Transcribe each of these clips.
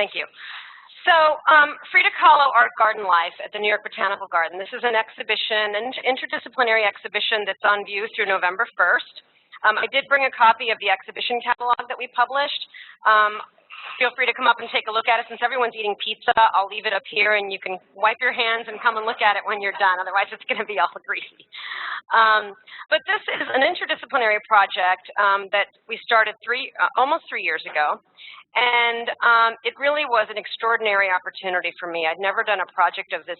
Thank you. So Frida Kahlo, Art Garden Life at the New York Botanical Garden. This is an exhibition, an interdisciplinary exhibition that's on view through November 1st. I did bring a copy of the exhibition catalog that we published. Feel free to come up and take a look at it. Since everyone's eating pizza, I'll leave it up here, and you can wipe your hands and come and look at it when you're done. Otherwise, it's going to be all greasy. But this is an interdisciplinary project that we started almost 3 years ago. And it really was an extraordinary opportunity for me. I'd never done a project of this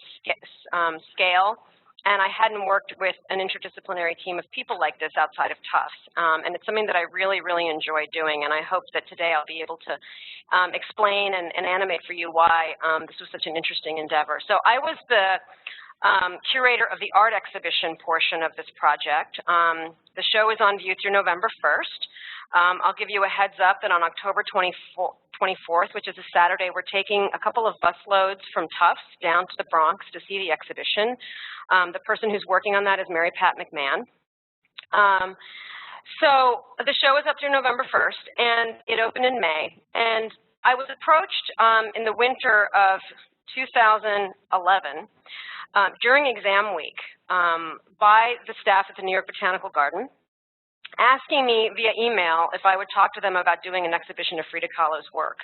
scale, and I hadn't worked with an interdisciplinary team of people like this outside of Tufts. And it's something that I really, really enjoy doing, and I hope that today I'll be able to explain and animate for you why this was such an interesting endeavor. So I was the curator of the art exhibition portion of this project. The show is on view through November 1st. I'll give you a heads up that on October 24th, which is a Saturday, we're taking a couple of bus loads from Tufts down to the Bronx to see the exhibition. The person who's working on that is Mary Pat McMahon. So the show is up through November 1st, and it opened in May. And I was approached in the winter of 2011 during exam week by the staff at the New York Botanical Garden, asking me via email if I would talk to them about doing an exhibition of Frida Kahlo's work.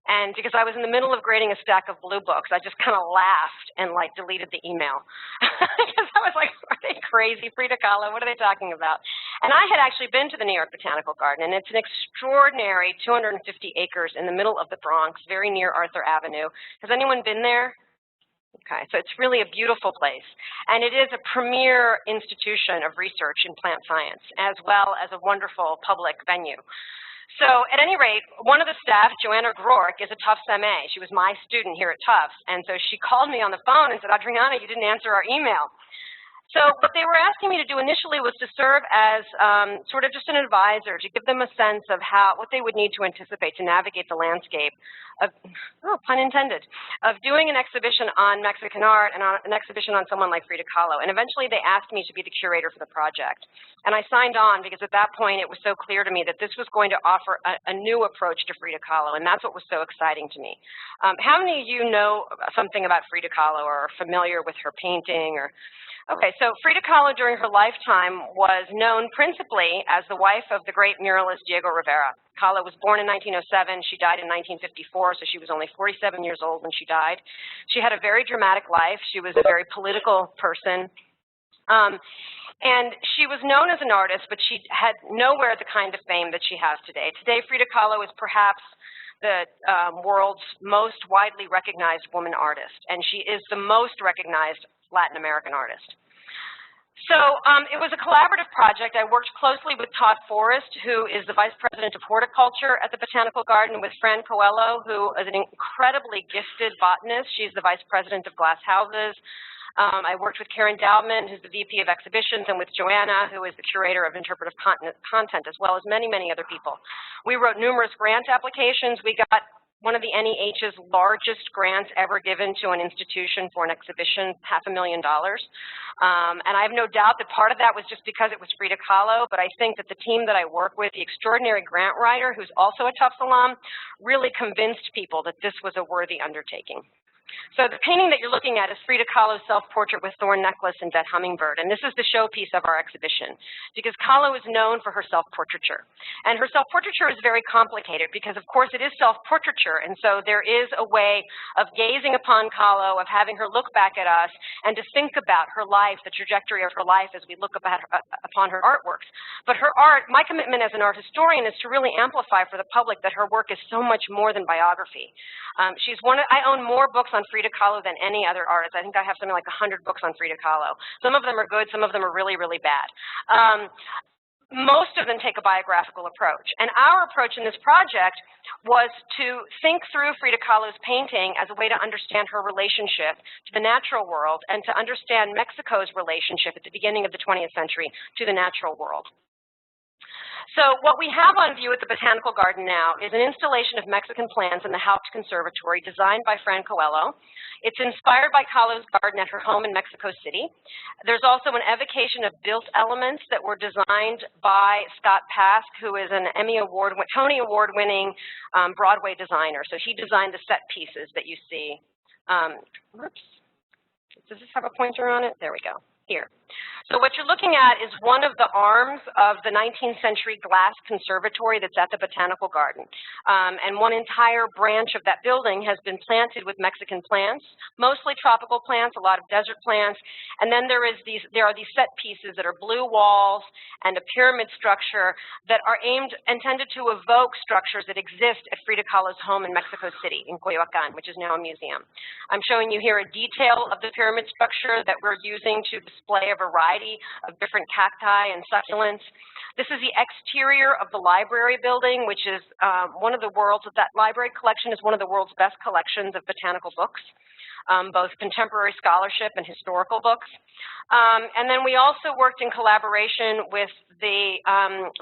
And because I was in the middle of grading a stack of blue books, I just kind of laughed and deleted the email. Because I was like, are they crazy, Frida Kahlo? What are they talking about? And I had actually been to the New York Botanical Garden, and it's an extraordinary 250 acres in the middle of the Bronx, very near Arthur Avenue. Has anyone been there? Okay, so it's really a beautiful place, and it is a premier institution of research in plant science, as well as a wonderful public venue. So at any rate, one of the staff, Joanna Groark, is a Tufts MA. She was my student here at Tufts, and so she called me on the phone and said, Adriana, you didn't answer our email. So what they were asking me to do initially was to serve as sort of just an advisor, to give them a sense of what they would need to anticipate to navigate the landscape of, oh, pun intended, of doing an exhibition on Mexican art and an exhibition on someone like Frida Kahlo. And eventually they asked me to be the curator for the project. And I signed on because at that point it was so clear to me that this was going to offer a new approach to Frida Kahlo, and that's what was so exciting to me. How many of you know something about Frida Kahlo or are familiar with her painting? Okay, so Frida Kahlo during her lifetime was known principally as the wife of the great muralist Diego Rivera. Kahlo was born in 1907. She died in 1954, so she was only 47 years old when she died. She had a very dramatic life. She was a very political person. And she was known as an artist, but she had nowhere the kind of fame that she has today. Today, Frida Kahlo is perhaps the world's most widely recognized woman artist, and she is the most recognized Latin American artist. So it was a collaborative project. I worked closely with Todd Forrest, who is the Vice President of Horticulture at the Botanical Garden, with Fran Coelho, who is an incredibly gifted botanist. She's the Vice President of Glass Houses. I worked with Karen Dowdman, who's the VP of Exhibitions, and with Joanna, who is the Curator of Interpretive Content, as well as many, many other people. We wrote numerous grant applications. We got one of the NEH's largest grants ever given to an institution for an exhibition, $500,000. And I have no doubt that part of that was just because it was Frida Kahlo, but I think that the team that I work with, the extraordinary grant writer, who's also a Tufts alum, really convinced people that this was a worthy undertaking. So the painting that you're looking at is Frida Kahlo's self-portrait with thorn necklace and dead hummingbird, and this is the showpiece of our exhibition, because Kahlo is known for her self-portraiture. And her self-portraiture is very complicated because, of course, it is self-portraiture, and so there is a way of gazing upon Kahlo, of having her look back at us, and to think about her life, the trajectory of her life as we look upon her artworks. But her art, my commitment as an art historian is to really amplify for the public that her work is so much more than biography. I own more books on Frida Kahlo than any other artist. I think I have something like 100 books on Frida Kahlo. Some of them are good, some of them are really, really bad. Most of them take a biographical approach. And our approach in this project was to think through Frida Kahlo's painting as a way to understand her relationship to the natural world and to understand Mexico's relationship at the beginning of the 20th century to the natural world. So what we have on view at the Botanical Garden now is an installation of Mexican plants in the Haupt Conservatory designed by Fran Coelho. It's inspired by Kahlo's garden at her home in Mexico City. There's also an evocation of built elements that were designed by Scott Pask, who is an Tony Award-winning Broadway designer. So he designed the set pieces that you see. Whoops. Does this have a pointer on it? There we go. Here. So what you're looking at is one of the arms of the 19th century glass conservatory that's at the Botanical Garden. And one entire branch of that building has been planted with Mexican plants, mostly tropical plants, a lot of desert plants. And then there are these set pieces that are blue walls and a pyramid structure that are intended to evoke structures that exist at Frida Kahlo's home in Mexico City, in Coyoacán, which is now a museum. I'm showing you here a detail of the pyramid structure that we're using to display a variety of different cacti and succulents. This is the exterior of the library building, which is that library collection is one of the world's best collections of botanical books, both contemporary scholarship and historical books. And then we also worked in collaboration with the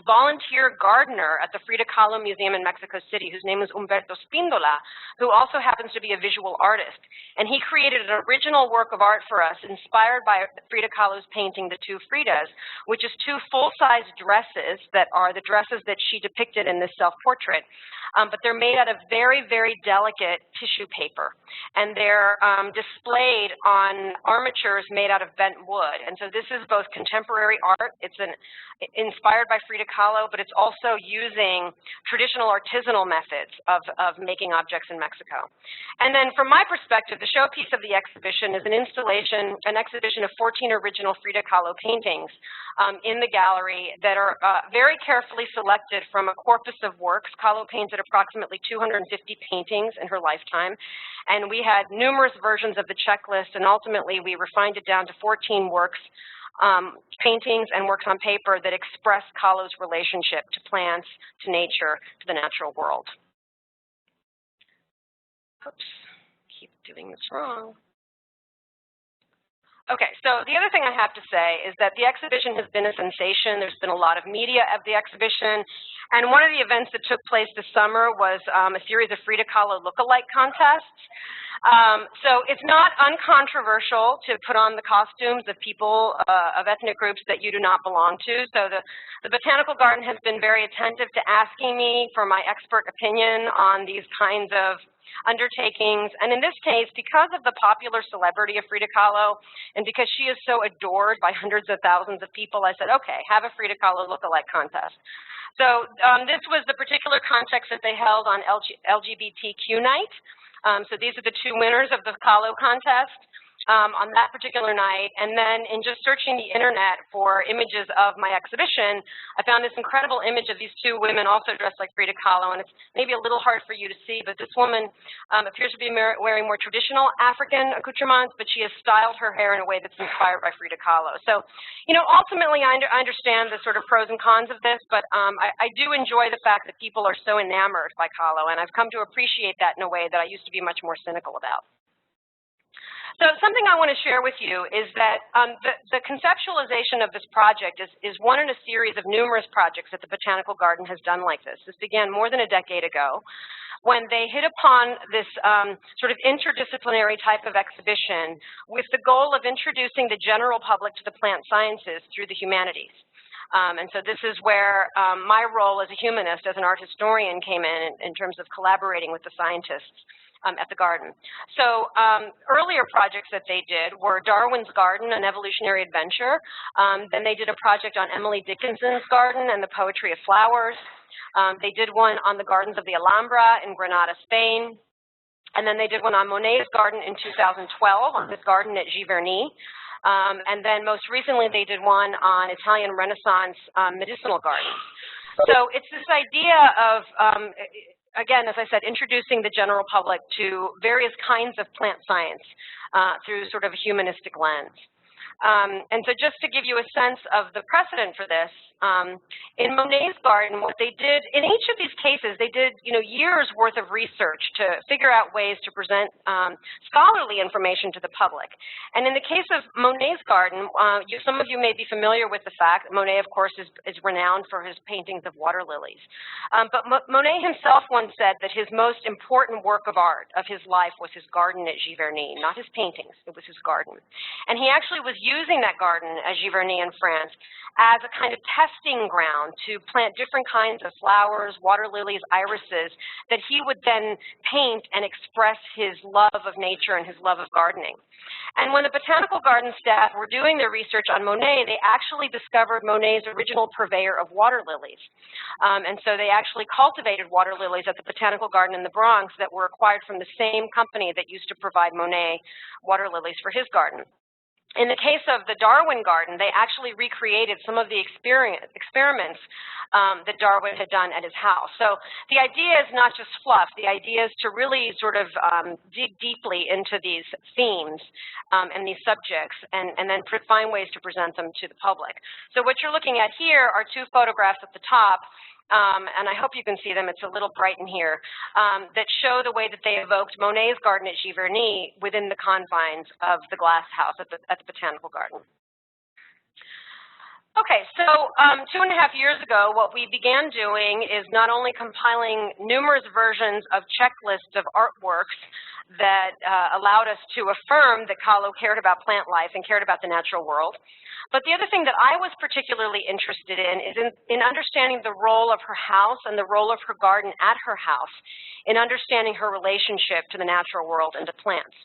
volunteer gardener at the Frida Kahlo Museum in Mexico City, whose name is Humberto Spindola, who also happens to be a visual artist. And he created an original work of art for us inspired by Frida Kahlo's painting, The Two Fridas, which is two full-size dresses that are the dresses that she depicted in this self-portrait. But they're made out of very, very delicate tissue paper. And they're displayed on armatures made out of bent wood. And so this is both contemporary art, it's inspired by Frida Kahlo, but it's also using traditional artisanal methods of making objects in Mexico. And then from my perspective, the showpiece of the exhibition is an exhibition of 14 original Frida Kahlo paintings in the gallery that are very carefully selected from a corpus of works. Kahlo painted approximately 250 paintings in her lifetime, and we had numerous versions of the checklist, and ultimately we refined it down to 14 works, paintings and works on paper that express Kahlo's relationship to plants, to nature, to the natural world. Oops, keep doing this wrong. Okay, so the other thing I have to say is that the exhibition has been a sensation. There's been a lot of media of the exhibition, and one of the events that took place this summer was a series of Frida Kahlo look-alike contests. So it's not uncontroversial to put on the costumes of people of ethnic groups that you do not belong to. So the Botanical Garden has been very attentive to asking me for my expert opinion on these kinds of undertakings. And in this case, because of the popular celebrity of Frida Kahlo, and because she is so adored by hundreds of thousands of people, I said, okay, have a Frida Kahlo look-alike contest. So this was the particular contest that they held on LGBTQ night. So these are the two winners of the Kahlo contest on that particular night. And then in just searching the internet for images of my exhibition, I found this incredible image of these two women also dressed like Frida Kahlo. And it's maybe a little hard for you to see, but this woman appears to be wearing more traditional African accoutrements, but she has styled her hair in a way that's inspired by Frida Kahlo. So, you know, ultimately I understand the sort of pros and cons of this, but I do enjoy the fact that people are so enamored by Kahlo, and I've come to appreciate that in a way that I used to be much more cynical about. So something I want to share with you is that the conceptualization of this project is one in a series of numerous projects that the Botanical Garden has done like this. This began more than a decade ago when they hit upon this sort of interdisciplinary type of exhibition with the goal of introducing the general public to the plant sciences through the humanities. And so this is where my role as a humanist, as an art historian, came in terms of collaborating with the scientists at the garden. So earlier projects that they did were Darwin's Garden, An Evolutionary Adventure. Then they did a project on Emily Dickinson's garden and the poetry of flowers. They did one on the gardens of the Alhambra in Granada, Spain. And then they did one on Monet's garden in 2012, on his garden at Giverny. And then most recently they did one on Italian Renaissance medicinal gardens. So it's this idea of again, as I said, introducing the general public to various kinds of plant science through sort of a humanistic lens. And so just to give you a sense of the precedent for this, in Monet's garden, what they did, in each of these cases, they did, years worth of research to figure out ways to present scholarly information to the public. And in the case of Monet's garden, some of you may be familiar with the fact that Monet, of course, is renowned for his paintings of water lilies. But Monet himself once said that his most important work of art of his life was his garden at Giverny, not his paintings, it was his garden. And he actually was using that garden at Giverny in France as a kind of testing ground to plant different kinds of flowers, water lilies, irises, that he would then paint and express his love of nature and his love of gardening. And when the Botanical Garden staff were doing their research on Monet, they actually discovered Monet's original purveyor of water lilies. And so they actually cultivated water lilies at the Botanical Garden in the Bronx that were acquired from the same company that used to provide Monet water lilies for his garden. In the case of the Darwin garden, they actually recreated some of the experiments that Darwin had done at his house. So the idea is not just fluff. The idea is to really sort of dig deeply into these themes and these subjects and then find ways to present them to the public. So what you're looking at here are two photographs at the top. And I hope you can see them, it's a little bright in here, that show the way that they evoked Monet's garden at Giverny within the confines of the glass house at the Botanical Garden. Okay, so 2.5 years ago, what we began doing is not only compiling numerous versions of checklists of artworks that allowed us to affirm that Kahlo cared about plant life and cared about the natural world, but the other thing that I was particularly interested in is in understanding the role of her house and the role of her garden at her house in understanding her relationship to the natural world and to plants.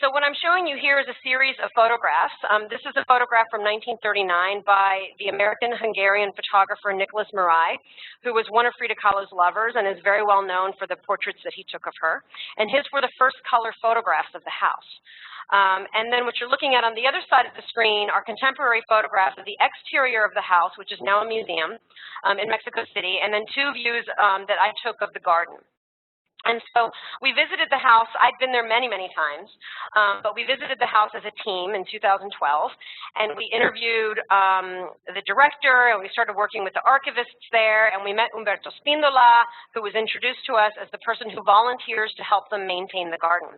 So what I'm showing you here is a series of photographs. This is a photograph from 1939 by the American-Hungarian photographer Nicholas Murai, who was one of Frida Kahlo's lovers and is very well known for the portraits that he took of her. And his were the first color photographs of the house. And then what you're looking at on the other side of the screen are contemporary photographs of the exterior of the house, which is now a museum in Mexico City, and then two views that I took of the garden. And so we visited the house. I'd been there many, many times, but we visited the house as a team in 2012, and we interviewed the director, and we started working with the archivists there, and we met Umberto Spindola, who was introduced to us as the person who volunteers to help them maintain the garden.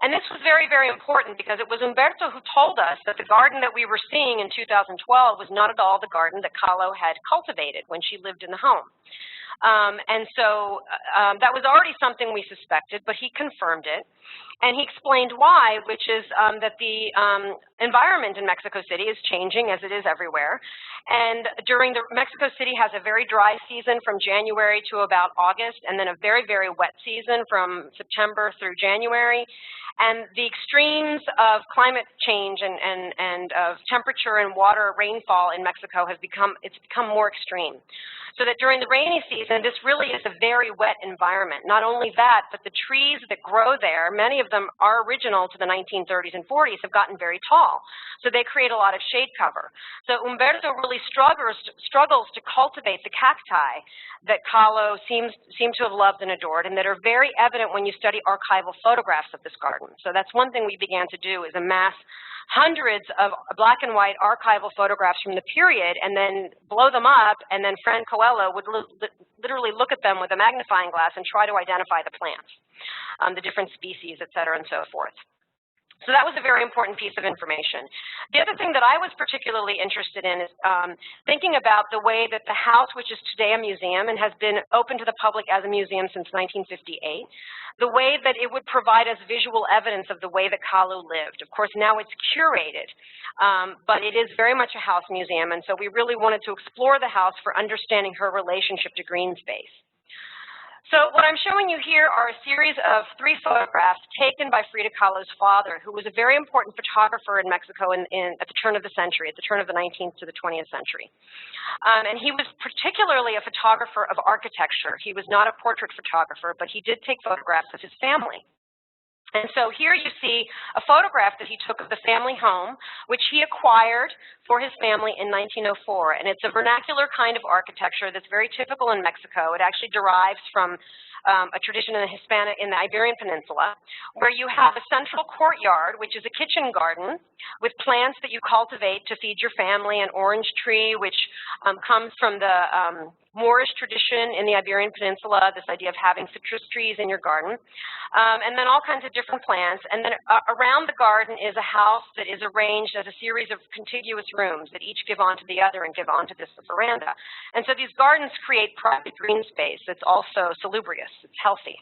And this was very, very important because it was Umberto who told us that the garden that we were seeing in 2012 was not at all the garden that Kahlo had cultivated when she lived in the home. And so that was already something we suspected, but he confirmed it. And he explained why, which is that the environment in Mexico City is changing as it is everywhere. And Mexico City has a very dry season from January to about August, and then a very, very wet season from September through January. And the extremes of climate change and of temperature and water rainfall in Mexico it's become more extreme. So that during the rainy season, this really is a very wet environment. Not only that, but the trees that grow there, many of them are original to the 1930s and 40s, have gotten very tall. So they create a lot of shade cover. So Umberto really struggles to cultivate the cacti that Kahlo seems to have loved and adored, and that are very evident when you study archival photographs of this garden. So that's one thing we began to do, is amass hundreds of black and white archival photographs from the period and then blow them up, and then Fran Coelho would literally look at them with a magnifying glass and try to identify the plants, the different species, et cetera, and so forth. So that was a very important piece of information. The other thing that I was particularly interested in is thinking about the way that the house, which is today a museum and has been open to the public as a museum since 1958, the way that it would provide us visual evidence of the way that Kahlo lived. Of course, now it's curated, but it is very much a house museum, and so we really wanted to explore the house for understanding her relationship to green space. So what I'm showing you here are a series of 3 photographs taken by Frida Kahlo's father, who was a very important photographer in Mexico at the turn of the century, at the turn of the 19th to the 20th century. And he was particularly a photographer of architecture. He was not a portrait photographer, but he did take photographs of his family. And so here you see a photograph that he took of the family home, which he acquired for his family in 1904. And it's a vernacular kind of architecture that's very typical in Mexico. It actually derives from a tradition in the Iberian Peninsula, where you have a central courtyard, which is a kitchen garden with plants that you cultivate to feed your family, an orange tree, which comes from the Moorish tradition in the Iberian Peninsula, this idea of having citrus trees in your garden, and then all kinds of different plants. And then around the garden is a house that is arranged as a series of contiguous rooms that each give onto the other and give onto this veranda. And so these gardens create private green space that's also salubrious, it's healthy.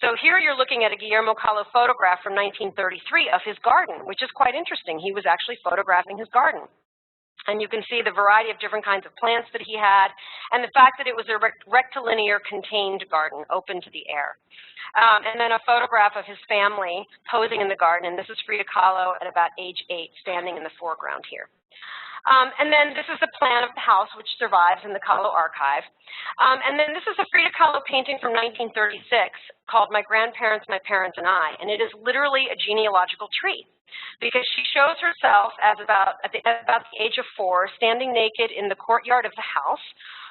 So here you're looking at a Guillermo Kahlo photograph from 1933 of his garden, which is quite interesting. He was actually photographing his garden. And you can see the variety of different kinds of plants that he had, and the fact that it was a rectilinear contained garden, open to the air. And then a photograph of his family posing in the garden, and this is Frida Kahlo at about age 8, standing in the foreground here. And then this is a plan of the house, which survives in the Kahlo archive. And then this is a Frida Kahlo painting from 1936 called My Grandparents, My Parents, and I, and it is literally a genealogical tree, because she shows herself as about the age of 4, standing naked in the courtyard of the house.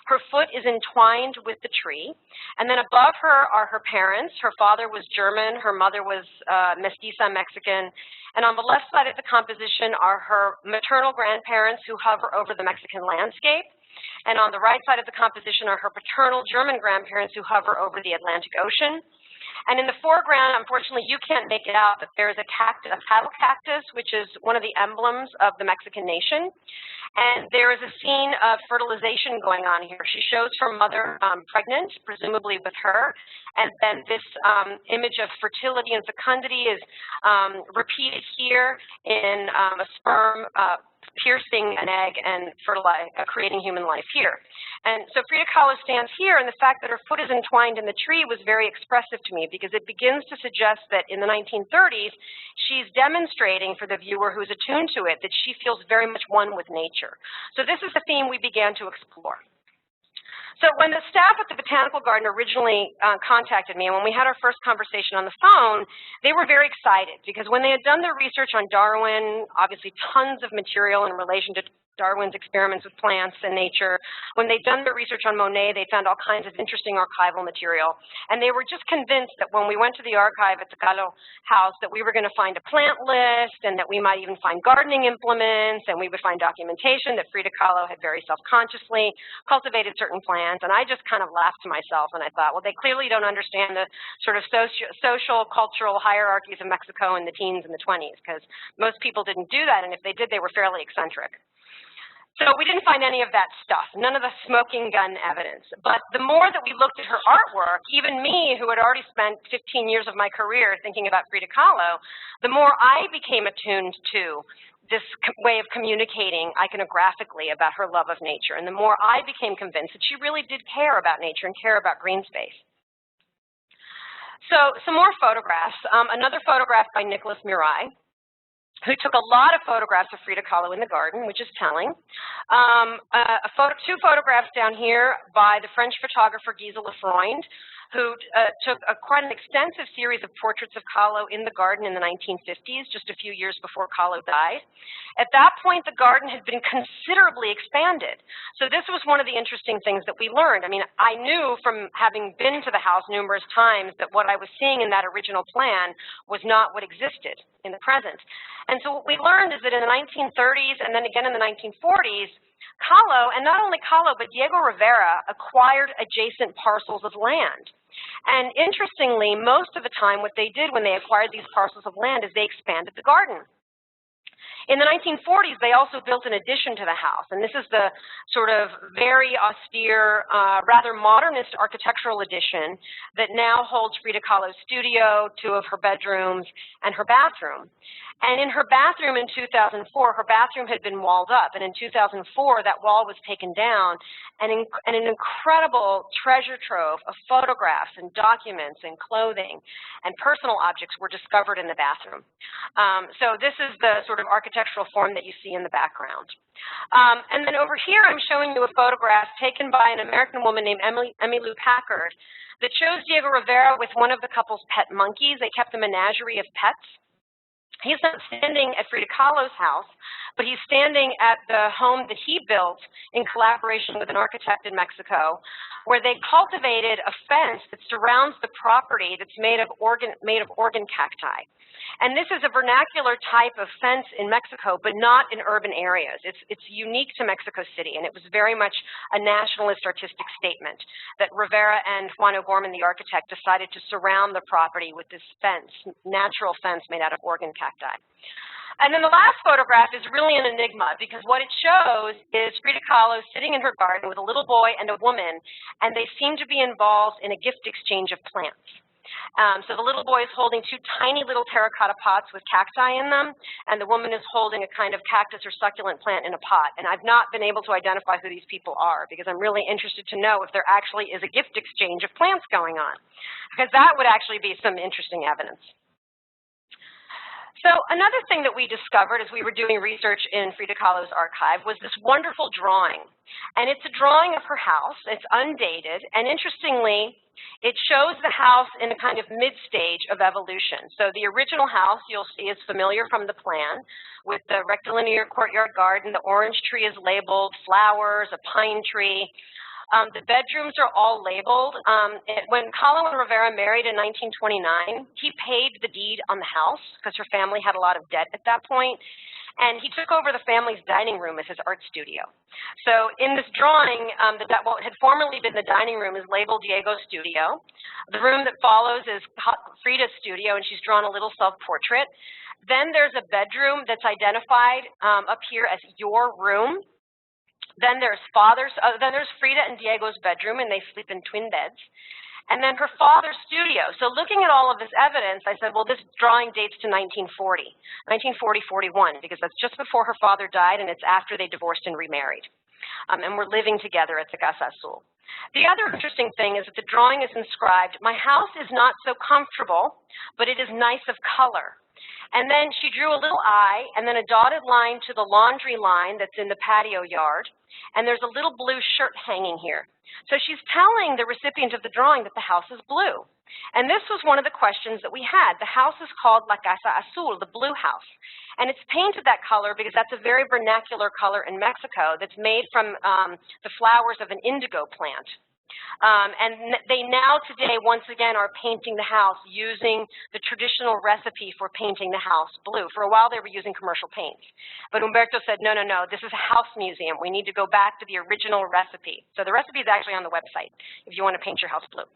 Her foot is entwined with the tree, and then above her are her parents. Her father was German, her mother was mestiza Mexican, and on the left side of the composition are her maternal grandparents who hover over the Mexican landscape, and on the right side of the composition are her paternal German grandparents who hover over the Atlantic Ocean. And in the foreground, unfortunately, you can't make it out, but there is a cactus, a cattle cactus, which is one of the emblems of the Mexican nation. And there is a scene of fertilization going on here. She shows her mother pregnant, presumably with her, and then this image of fertility and fecundity is repeated here in a sperm piercing an egg and creating human life here. And so Frida Kahlo stands here, and the fact that her foot is entwined in the tree was very expressive to me, because it begins to suggest that in the 1930s, she's demonstrating for the viewer who's attuned to it that she feels very much one with nature. So this is the theme we began to explore. So when the staff at the Botanical Garden originally contacted me, and when we had our first conversation on the phone, they were very excited, because when they had done their research on Darwin, obviously tons of material in relation to Darwin's experiments with plants and nature. When they'd done their research on Monet, they found all kinds of interesting archival material. And they were just convinced that when we went to the archive at the Kahlo house that we were going to find a plant list, and that we might even find gardening implements, and we would find documentation that Frida Kahlo had very self-consciously cultivated certain plants. And I just kind of laughed to myself, and I thought, well, they clearly don't understand the sort of social, cultural hierarchies of Mexico in the teens and the 20s, because most people didn't do that, and if they did, they were fairly eccentric. So we didn't find any of that stuff, none of the smoking gun evidence. But the more that we looked at her artwork, even me, who had already spent 15 years of my career thinking about Frida Kahlo, the more I became attuned to this way of communicating iconographically about her love of nature, and the more I became convinced that she really did care about nature and care about green space. So some more photographs. Another photograph by Nicholas Murai, who took a lot of photographs of Frida Kahlo in the garden, which is telling. Two photographs down here by the French photographer Gisela Freund, who took quite an extensive series of portraits of Kahlo in the garden in the 1950s, just a few years before Kahlo died. At that point, the garden had been considerably expanded. So this was one of the interesting things that we learned. I mean, I knew from having been to the house numerous times that what I was seeing in that original plan was not what existed in the present. And so what we learned is that in the 1930s and then again in the 1940s, Kahlo, and not only Kahlo, but Diego Rivera acquired adjacent parcels of land. And interestingly, most of the time what they did when they acquired these parcels of land is they expanded the garden. In the 1940s, they also built an addition to the house, and this is the sort of very austere, rather modernist architectural addition that now holds Frida Kahlo's studio, 2 of her bedrooms, and her bathroom. And in her bathroom in 2004, her bathroom had been walled up, and in 2004, that wall was taken down, and an incredible treasure trove of photographs and documents and clothing and personal objects were discovered in the bathroom. So this is the sort of architectural form that you see in the background. And then over here, I'm showing you a photograph taken by an American woman named Emmylou Packard that shows Diego Rivera with one of the couple's pet monkeys. They kept a menagerie of pets. He's not standing at Frida Kahlo's house, but he's standing at the home that he built in collaboration with an architect in Mexico, where they cultivated a fence that surrounds the property that's made of organ cacti. And this is a vernacular type of fence in Mexico, but not in urban areas. It's unique to Mexico City, and it was very much a nationalist artistic statement that Rivera and Juan O'Gorman, the architect, decided to surround the property with this fence, natural fence made out of organ cacti. And then the last photograph is really an enigma, because what it shows is Frida Kahlo sitting in her garden with a little boy and a woman, and they seem to be involved in a gift exchange of plants. So the little boy is holding two tiny little terracotta pots with cacti in them, and the woman is holding a kind of cactus or succulent plant in a pot. And I've not been able to identify who these people are, because I'm really interested to know if there actually is a gift exchange of plants going on, because that would actually be some interesting evidence. So another thing that we discovered as we were doing research in Frida Kahlo's archive was this wonderful drawing. And it's a drawing of her house. It's undated. And interestingly, it shows the house in a kind of mid-stage of evolution. So the original house, you'll see, is familiar from the plan, with the rectilinear courtyard garden. The orange tree is labeled, flowers, a pine tree. The bedrooms are all labeled. When Kahlo and Rivera married in 1929, he paid the deed on the house because her family had a lot of debt at that point, and he took over the family's dining room as his art studio. So in this drawing, what had formerly been the dining room is labeled Diego's studio. The room that follows is Frida's studio, and she's drawn a little self-portrait. Then there's a bedroom that's identified up here as your room. Then there's Frida and Diego's bedroom, and they sleep in twin beds. And then her father's studio. So looking at all of this evidence, I said, well, this drawing dates to 1940, 41, because that's just before her father died, and it's after they divorced and remarried. And we're living together at the Casa Azul. The other interesting thing is that the drawing is inscribed, "My house is not so comfortable, but it is nice of color." And then she drew a little eye and then a dotted line to the laundry line that's in the patio yard. And there's a little blue shirt hanging here. So she's telling the recipient of the drawing that the house is blue. And this was one of the questions that we had. The house is called La Casa Azul, the blue house. And it's painted that color because that's a very vernacular color in Mexico that's made from the flowers of an indigo plant. And they now today, once again, are painting the house using the traditional recipe for painting the house blue. For a while, they were using commercial paints. But Humberto said, no, no, no, this is a house museum. We need to go back to the original recipe. So the recipe is actually on the website if you want to paint your house blue.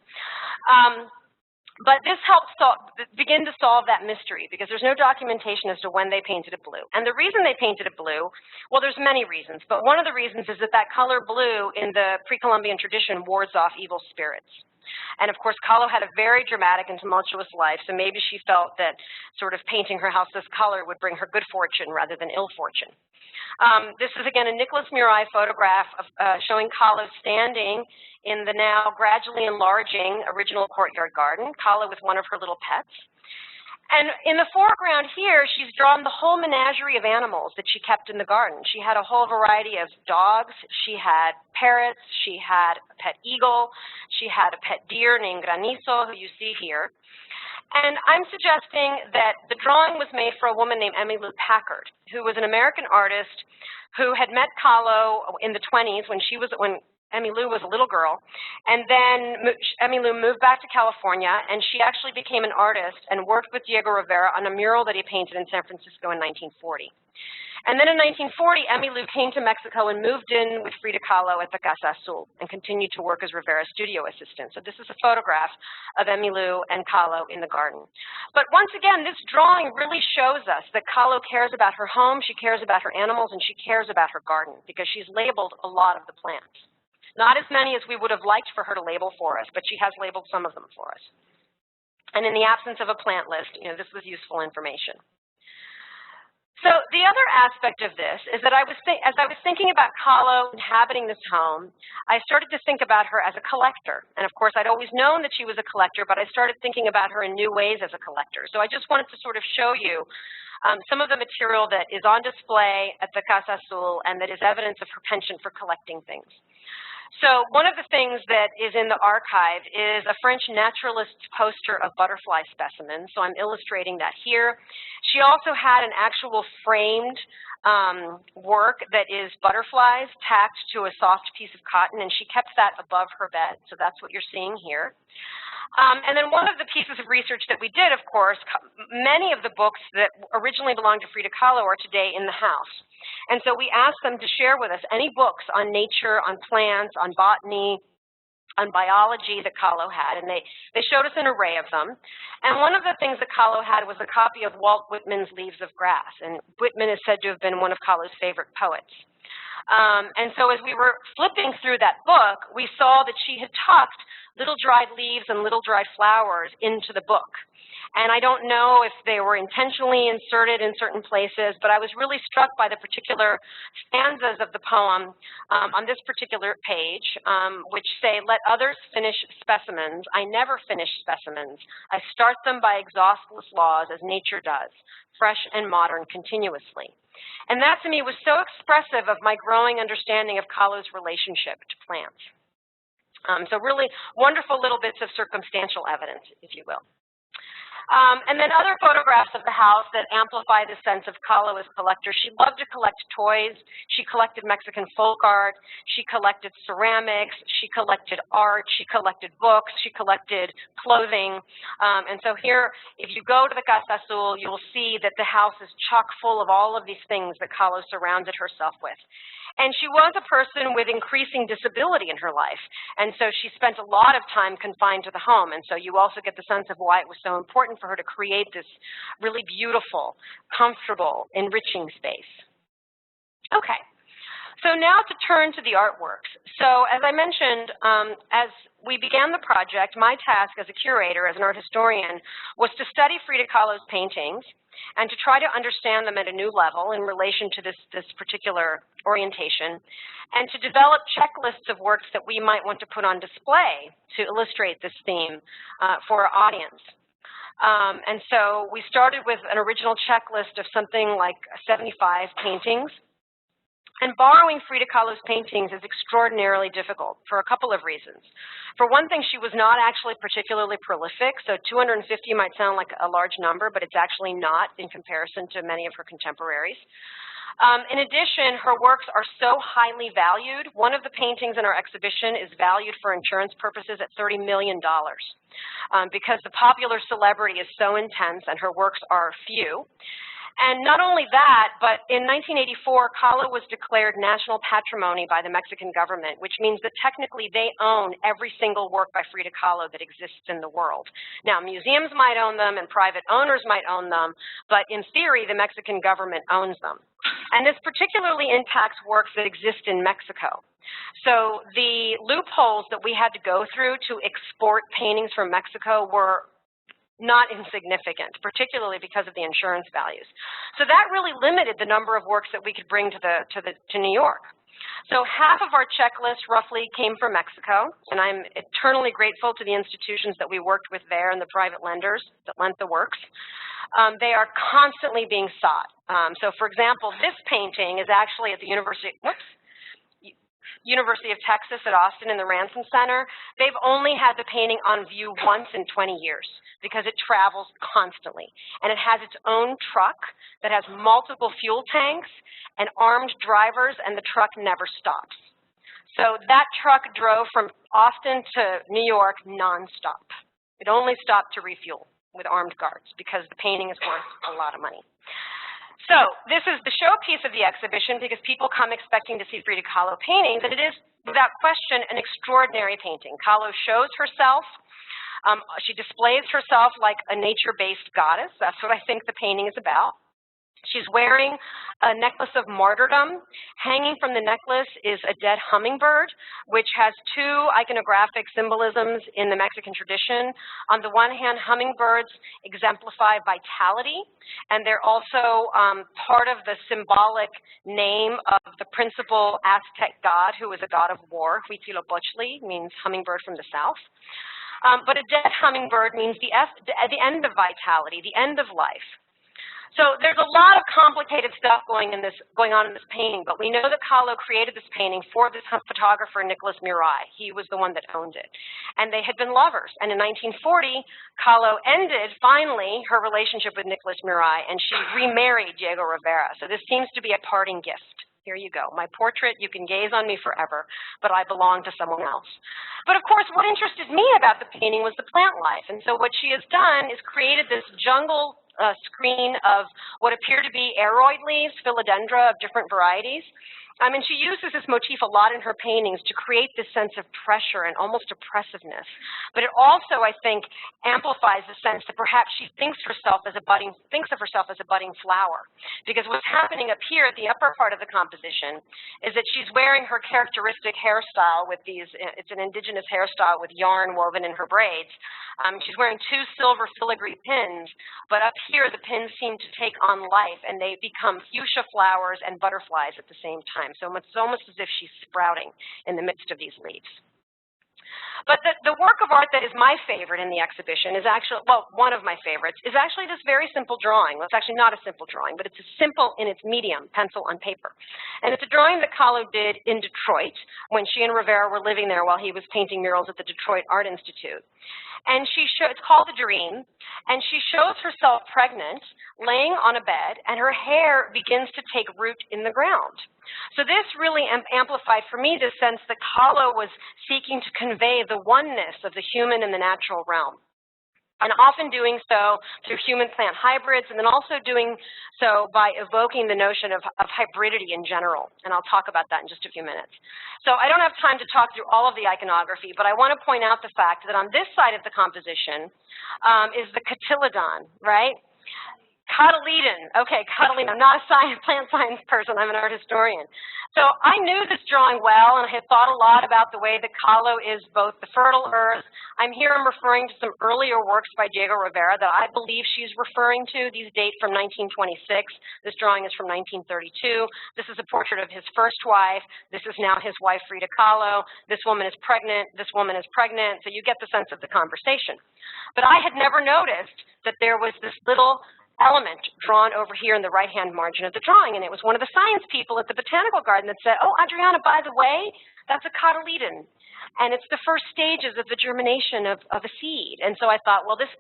But this helps begin to solve that mystery because there's no documentation as to when they painted it blue. And the reason they painted it blue, well, there's many reasons, but one of the reasons is that that color blue in the pre-Columbian tradition wards off evil spirits. And of course, Kahlo had a very dramatic and tumultuous life, so maybe she felt that sort of painting her house this color would bring her good fortune rather than ill fortune. This is, again, a Nicholas Murai photograph of, showing Kahlo standing in the now gradually enlarging original courtyard garden, Kahlo with one of her little pets. And in the foreground here, she's drawn the whole menagerie of animals that she kept in the garden. She had a whole variety of dogs. She had parrots. She had a pet eagle. She had a pet deer named Granizo, who you see here. And I'm suggesting that the drawing was made for a woman named Emmylou Packard, who was an American artist who had met Kahlo in the 20s when Emmylou was a little girl. And then Emmylou moved back to California, and she actually became an artist and worked with Diego Rivera on a mural that he painted in San Francisco in 1940. And then in 1940, Emmylou came to Mexico and moved in with Frida Kahlo at the Casa Azul and continued to work as Rivera's studio assistant. So this is a photograph of Emmylou and Kahlo in the garden. But once again, this drawing really shows us that Kahlo cares about her home, she cares about her animals, and she cares about her garden because she's labeled a lot of the plants. Not as many as we would have liked for her to label for us, but she has labeled some of them for us. And in the absence of a plant list, this was useful information. So the other aspect of this is that as I was thinking about Kahlo inhabiting this home, I started to think about her as a collector. And of course, I'd always known that she was a collector, but I started thinking about her in new ways as a collector. So I just wanted to sort of show you some of the material that is on display at the Casa Azul and that is evidence of her penchant for collecting things. So one of the things that is in the archive is a French naturalist's poster of butterfly specimens. So I'm illustrating that here. She also had an actual framed work that is butterflies tacked to a soft piece of cotton, and she kept that above her bed. So that's what you're seeing here. And then one of the pieces of research that we did, of course, many of the books that originally belonged to Frida Kahlo are today in the house. And so we asked them to share with us any books on nature, on plants, on botany, on biology that Kahlo had, and they showed us an array of them. And one of the things that Kahlo had was a copy of Walt Whitman's Leaves of Grass, and Whitman is said to have been one of Kahlo's favorite poets. And so as we were flipping through that book, we saw that she had tucked little dried leaves and little dried flowers into the book. And I don't know if they were intentionally inserted in certain places, but I was really struck by the particular stanzas of the poem on this particular page, which say, "Let others finish specimens. I never finish specimens. I start them by exhaustless laws as nature does, fresh and modern continuously." And that to me was so expressive of my growing understanding of Kahlo's relationship to plants. So really wonderful little bits of circumstantial evidence, if you will. And then other photographs of the house that amplify the sense of Kahlo as a collector. She loved to collect toys. She collected Mexican folk art. She collected ceramics. She collected art. She collected books. She collected clothing. And so here, if you go to the Casa Azul, you will see that the house is chock full of all of these things that Kahlo surrounded herself with. And she was a person with increasing disability in her life. And so she spent a lot of time confined to the home. And so you also get the sense of why it was so important for her to create this really beautiful, comfortable, enriching space. Okay. So now to turn to the artworks. So as I mentioned, as we began the project, my task as a curator, as an art historian, was to study Frida Kahlo's paintings and to try to understand them at a new level in relation to this particular orientation, and to develop checklists of works that we might want to put on display to illustrate this theme for our audience. And so we started with an original checklist of something like 75 paintings. And borrowing Frida Kahlo's paintings is extraordinarily difficult for a couple of reasons. For one thing, she was not actually particularly prolific, so 250 might sound like a large number, but it's actually not in comparison to many of her contemporaries. In addition, her works are so highly valued. One of the paintings in our exhibition is valued for insurance purposes at $30 million because the popular celebrity is so intense and her works are few. And not only that, but in 1984, Kahlo was declared national patrimony by the Mexican government, which means that technically they own every single work by Frida Kahlo that exists in the world. Now, museums might own them and private owners might own them, but in theory, the Mexican government owns them. And this particularly impacts works that exist in Mexico. So the loopholes that we had to go through to export paintings from Mexico were not insignificant, particularly because of the insurance values. So that really limited the number of works that we could bring to New York. So half of our checklist roughly came from Mexico, and I'm eternally grateful to the institutions that we worked with there and the private lenders that lent the works. They are constantly being sought. So for example, this painting is actually at the University of Texas at Austin in the Ransom Center. They've only had the painting on view once in 20 years because it travels constantly. And it has its own truck that has multiple fuel tanks and armed drivers, and the truck never stops. So that truck drove from Austin to New York nonstop. It only stopped to refuel with armed guards because the painting is worth a lot of money. So this is the showpiece of the exhibition because people come expecting to see Frida Kahlo paintings, and it is, without question, an extraordinary painting. Kahlo shows herself. She displays herself like a nature-based goddess. That's what I think the painting is about. She's wearing a necklace of martyrdom. Hanging from the necklace is a dead hummingbird, which has two iconographic symbolisms in the Mexican tradition. On the one hand, hummingbirds exemplify vitality, and they're also part of the symbolic name of the principal Aztec god, who is a god of war. Huitzilopochtli means hummingbird from the south. But a dead hummingbird means the end of vitality, the end of life. So there's a lot of complicated stuff going on in this painting, but we know that Kahlo created this painting for this photographer, Nicholas Murai. He was the one that owned it. And they had been lovers. And in 1940, Kahlo ended, finally, her relationship with Nicholas Murai, and she remarried Diego Rivera. So this seems to be a parting gift. Here you go. My portrait, you can gaze on me forever, but I belong to someone else. But of course, what interested me about the painting was the plant life. And so what she has done is created this jungle screen of what appear to be aroid leaves, philodendra of different varieties. And she uses this motif a lot in her paintings to create this sense of pressure and almost oppressiveness. But it also, I think, amplifies the sense that perhaps she thinks of herself as a budding flower. Because what's happening up here at the upper part of the composition is that she's wearing her characteristic hairstyle with these, it's an indigenous hairstyle with yarn woven in her braids. She's wearing two silver filigree pins, but up here the pins seem to take on life and they become fuchsia flowers and butterflies at the same time. So it's almost as if she's sprouting in the midst of these leaves. But the work of art that is my favorite in the exhibition is actually, well, one of my favorites, is actually this very simple drawing. Well, it's actually not a simple drawing, but it's simple in its medium, pencil on paper. And it's a drawing that Kahlo did in Detroit when she and Rivera were living there while he was painting murals at the Detroit Art Institute. And it's called The Dream, and she shows herself pregnant, laying on a bed, and her hair begins to take root in the ground. So this really amplified for me the sense that Kahlo was seeking to convey the oneness of the human and the natural realm, and often doing so through human-plant hybrids, and then also doing so by evoking the notion of hybridity in general, and I'll talk about that in just a few minutes. So I don't have time to talk through all of the iconography, but I want to point out the fact that on this side of the composition is the cotyledon, right? Cotyledon. Okay, cotyledon. I'm not a plant science person. I'm an art historian. So I knew this drawing well, and I had thought a lot about the way that Kahlo is both the fertile earth. I'm referring to some earlier works by Diego Rivera that I believe she's referring to. These date from 1926. This drawing is from 1932. This is a portrait of his first wife. This is now his wife, Frida Kahlo. This woman is pregnant. This woman is pregnant. So you get the sense of the conversation. But I had never noticed that there was this little element drawn over here in the right-hand margin of the drawing, and it was one of the science people at the Botanical Garden that said, "Oh, Adriana, by the way, that's a cotyledon, and it's the first stages of the germination of a seed." And so I thought, well, this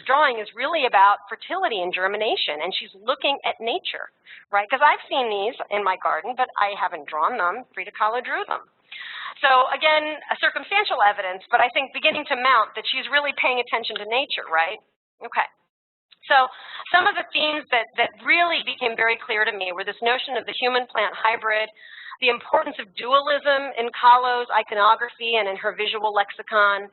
drawing is really about fertility and germination, and she's looking at nature, right? Because I've seen these in my garden, but I haven't drawn them. Frida Kahlo drew them. So again, a circumstantial evidence, but I think beginning to mount that she's really paying attention to nature, right? Okay. So some of the themes that really became very clear to me were this notion of the human-plant hybrid, the importance of dualism in Kahlo's iconography and in her visual lexicon,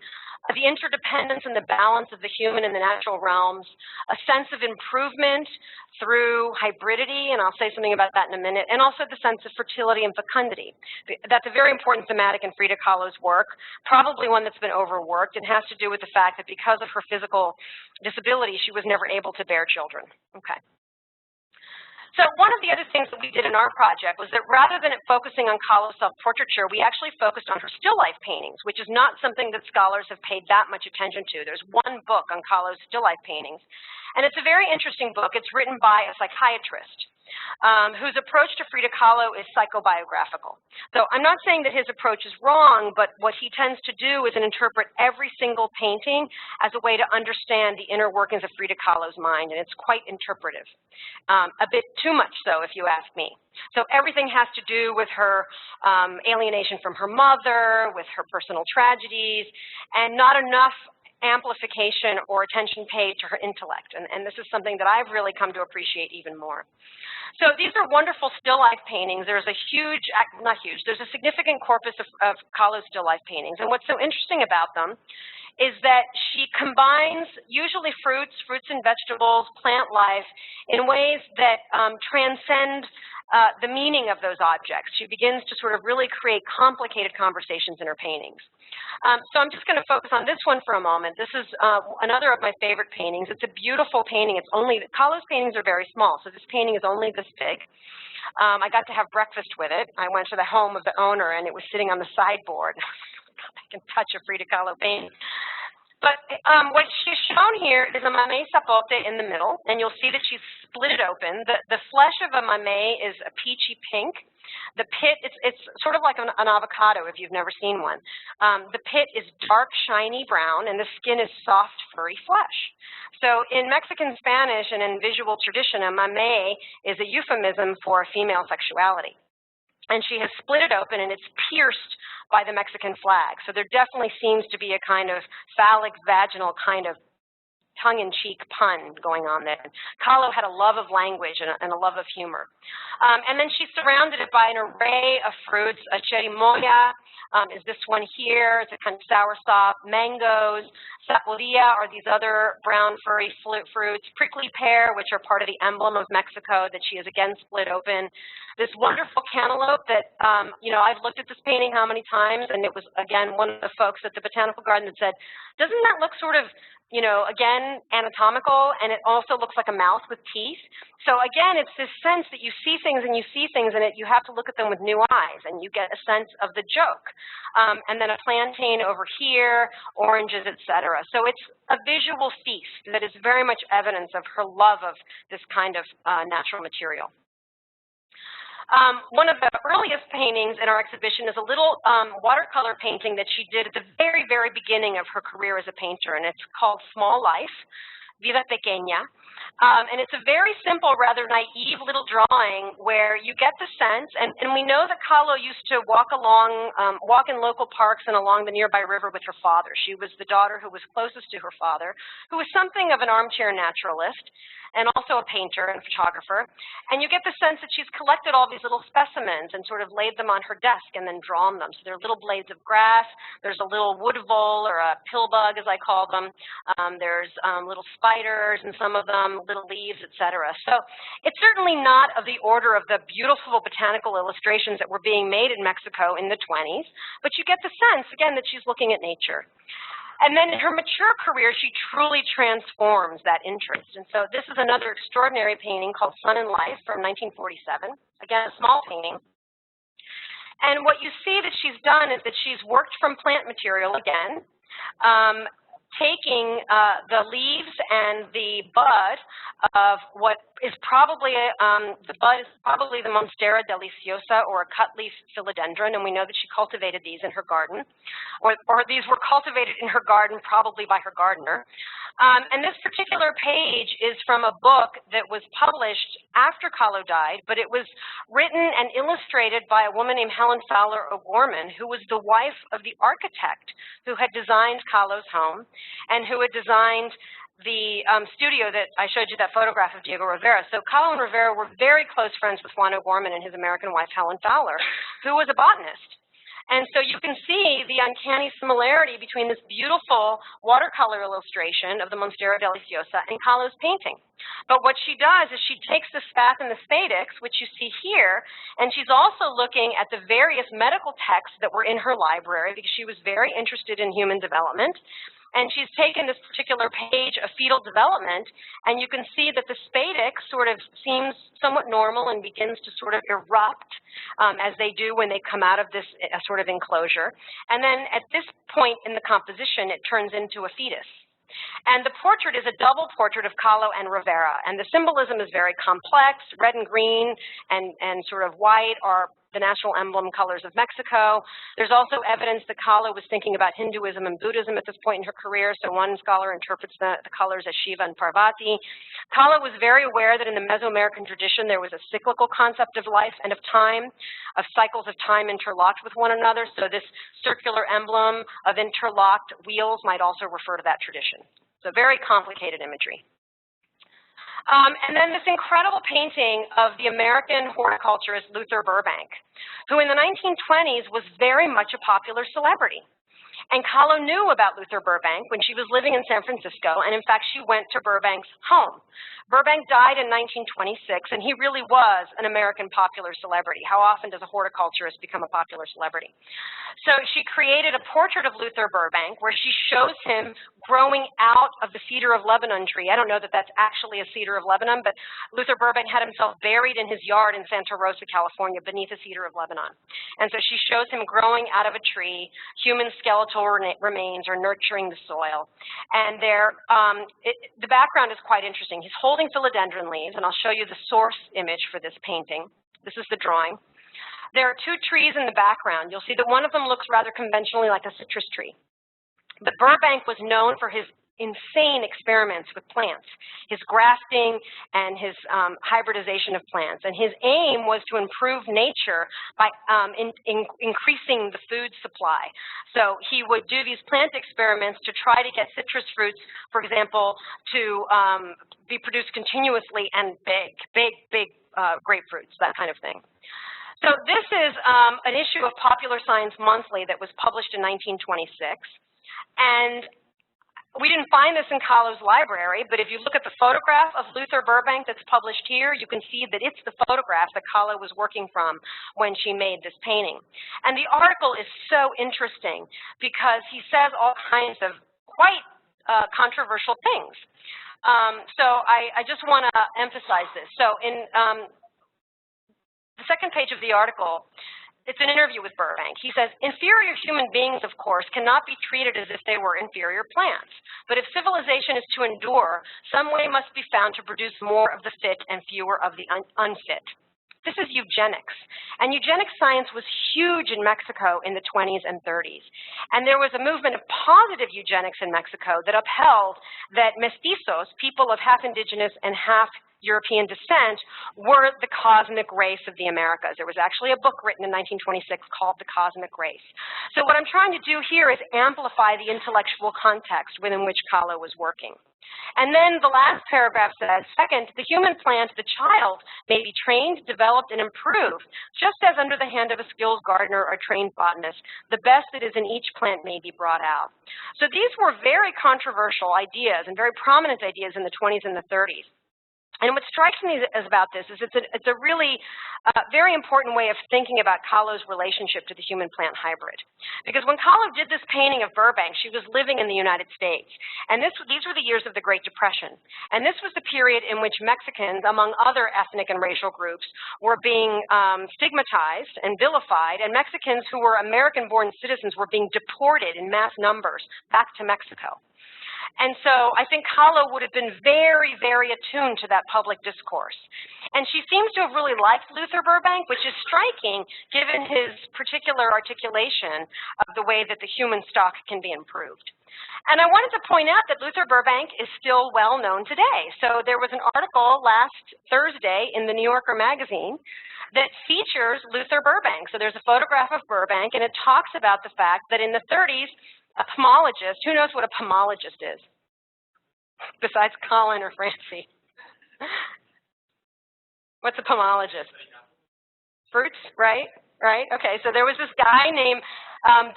the interdependence and the balance of the human and the natural realms, a sense of improvement through hybridity, and I'll say something about that in a minute, and also the sense of fertility and fecundity. That's a very important thematic in Frida Kahlo's work, probably one that's been overworked, and has to do with the fact that because of her physical disability, she was never able to bear children. Okay. So one of the other things that we did in our project was that rather than focusing on Kahlo's self-portraiture, we actually focused on her still life paintings, which is not something that scholars have paid that much attention to. There's one book on Kahlo's still life paintings, and it's a very interesting book. It's written by a psychiatrist whose approach to Frida Kahlo is psychobiographical. So I'm not saying that his approach is wrong, but what he tends to do is interpret every single painting as a way to understand the inner workings of Frida Kahlo's mind, and it's quite interpretive. A bit too much so, if you ask me. So everything has to do with her alienation from her mother, with her personal tragedies, and not enough amplification or attention paid to her intellect. And this is something that I've really come to appreciate even more. So these are wonderful still life paintings. There's a there's a significant corpus of Kahlo's still life paintings. And what's so interesting about them is that she combines usually fruits and vegetables, plant life, in ways that transcend the meaning of those objects. She begins to sort of really create complicated conversations in her paintings. So I'm just going to focus on this one for a moment. This is another of my favorite paintings. It's a beautiful painting. Kahlo's paintings are very small, so this painting is only this big. I got to have breakfast with it. I went to the home of the owner, and it was sitting on the sideboard. I can touch a Frida Kahlo painting. But what she's shown here is a mamey sapote in the middle, and you'll see that she's split it open. The flesh of a mamey is a peachy pink. The pit, it's sort of like an avocado if you've never seen one. The pit is dark, shiny brown, and the skin is soft, furry flesh. So in Mexican Spanish and in visual tradition, a mamey is a euphemism for female sexuality. And she has split it open, and it's pierced by the Mexican flag. So there definitely seems to be a kind of phallic, vaginal kind of tongue-in-cheek pun going on there. Kahlo had a love of language and a love of humor. And then she surrounded it by an array of fruits. A cherimoya is this one here. It's a kind of soursop. Mangoes. Saporia are these other brown furry fruits. Prickly pear, which are part of the emblem of Mexico that she has again split open. This wonderful cantaloupe that, you know, I've looked at this painting how many times, and it was, again, one of the folks at the Botanical Garden that said, doesn't that look sort of, you know, again, anatomical, and it also looks like a mouth with teeth. So again, it's this sense that you see things and you have to look at them with new eyes, and you get a sense of the joke. And then a plantain over here, oranges, etc. So it's a visual feast that is very much evidence of her love of this kind of natural material. One of the earliest paintings in our exhibition is a little watercolor painting that she did at the very, very beginning of her career as a painter, and it's called Small Life, Vida Pequeña. And it's a very simple, rather naive little drawing where you get the sense, and we know that Kahlo used to walk in local parks and along the nearby river with her father. She was the daughter who was closest to her father, who was something of an armchair naturalist, and also a painter and photographer. And you get the sense that she's collected all these little specimens and sort of laid them on her desk and then drawn them. So they're little blades of grass. There's a little wood vole, or a pill bug, as I call them. There's little spiders, and some of them little leaves, etc. So it's certainly not of the order of the beautiful botanical illustrations that were being made in Mexico in the 20s, but you get the sense, again, that she's looking at nature. And then in her mature career, she truly transforms that interest. And so this is another extraordinary painting called Sun and Life from 1947. Again, a small painting. And what you see that she's done is that she's worked from plant material again, taking the leaves and the bud of what is probably, the bud is probably the Monstera deliciosa, or a cutleaf philodendron, and we know that she cultivated these in her garden, or these were cultivated in her garden probably by her gardener. And this particular page is from a book that was published after Kahlo died, but it was written and illustrated by a woman named Helen Fowler O'Gorman, who was the wife of the architect who had designed Kahlo's home and who had designed the studio that I showed you, that photograph of Diego Rivera. So Kahlo and Rivera were very close friends with Juan O'Gorman and his American wife, Helen Fowler, who was a botanist. And so you can see the uncanny similarity between this beautiful watercolor illustration of the Monstera deliciosa and Kahlo's painting. But what she does is she takes the spath and the spadix, which you see here, and she's also looking at the various medical texts that were in her library, because she was very interested in human development. And she's taken this particular page of fetal development, and you can see that the spadix sort of seems somewhat normal and begins to sort of erupt as they do when they come out of this sort of enclosure. And then at this point in the composition, it turns into a fetus. And the portrait is a double portrait of Kahlo and Rivera, and the symbolism is very complex. Red and green and sort of white are the national emblem colors of Mexico. There's also evidence that Kahlo was thinking about Hinduism and Buddhism at this point in her career, so one scholar interprets the colors as Shiva and Parvati. Kahlo was very aware that in the Mesoamerican tradition there was a cyclical concept of life and of time, of cycles of time interlocked with one another, so this circular emblem of interlocked wheels might also refer to that tradition. So very complicated imagery. And then this incredible painting of the American horticulturist Luther Burbank, who in the 1920s was very much a popular celebrity. And Kahlo knew about Luther Burbank when she was living in San Francisco, and in fact, she went to Burbank's home. Burbank died in 1926, and he really was an American popular celebrity. How often does a horticulturist become a popular celebrity? So she created a portrait of Luther Burbank where she shows him growing out of the cedar of Lebanon tree. I don't know that that's actually a cedar of Lebanon, but Luther Burbank had himself buried in his yard in Santa Rosa, California, beneath a cedar of Lebanon. And so she shows him growing out of a tree, human skeletal skeletal remains are nurturing the soil. And the background is quite interesting. He's holding philodendron leaves, and I'll show you the source image for this painting. This is the drawing. There are two trees in the background. You'll see that one of them looks rather conventionally like a citrus tree. But Burbank was known for his insane experiments with plants, his grafting and his hybridization of plants. And his aim was to improve nature by increasing the food supply. So he would do these plant experiments to try to get citrus fruits, for example, to be produced continuously and big grapefruits, that kind of thing. So this is an issue of Popular Science Monthly that was published in 1926. And we didn't find this in Kahlo's library, but if you look at the photograph of Luther Burbank that's published here, you can see that it's the photograph that Kahlo was working from when she made this painting. And the article is so interesting because he says all kinds of quite controversial things. So I just want to emphasize this. So in the second page of the article, it's an interview with Burbank. He says, inferior human beings, of course, cannot be treated as if they were inferior plants. But if civilization is to endure, some way must be found to produce more of the fit and fewer of the unfit. This is eugenics. And eugenics science was huge in Mexico in the 20s and 30s. And there was a movement of positive eugenics in Mexico that upheld that mestizos, people of half indigenous and half European descent, were the cosmic race of the Americas. There was actually a book written in 1926 called The Cosmic Race. So what I'm trying to do here is amplify the intellectual context within which Kahlo was working. And then the last paragraph says, second, the human plant, the child, may be trained, developed, and improved, just as under the hand of a skilled gardener or trained botanist, the best that is in each plant may be brought out. So these were very controversial ideas and very prominent ideas in the 20s and the 30s. And what strikes me about this is it's a really very important way of thinking about Kahlo's relationship to the human-plant hybrid. Because when Kahlo did this painting of Burbank, she was living in the United States. And these were the years of the Great Depression. And this was the period in which Mexicans, among other ethnic and racial groups, were being stigmatized and vilified, and Mexicans who were American-born citizens were being deported in mass numbers back to Mexico. And so I think Kahlo would have been very, very attuned to that public discourse. And she seems to have really liked Luther Burbank, which is striking given his particular articulation of the way that the human stock can be improved. And I wanted to point out that Luther Burbank is still well known today. So there was an article last Thursday in the New Yorker magazine that features Luther Burbank. So there's a photograph of Burbank, and it talks about the fact that in the 30s, a pomologist, who knows what a pomologist is, besides Colin or Francie? What's a pomologist? Fruits, right? Right? Okay, so there was this guy named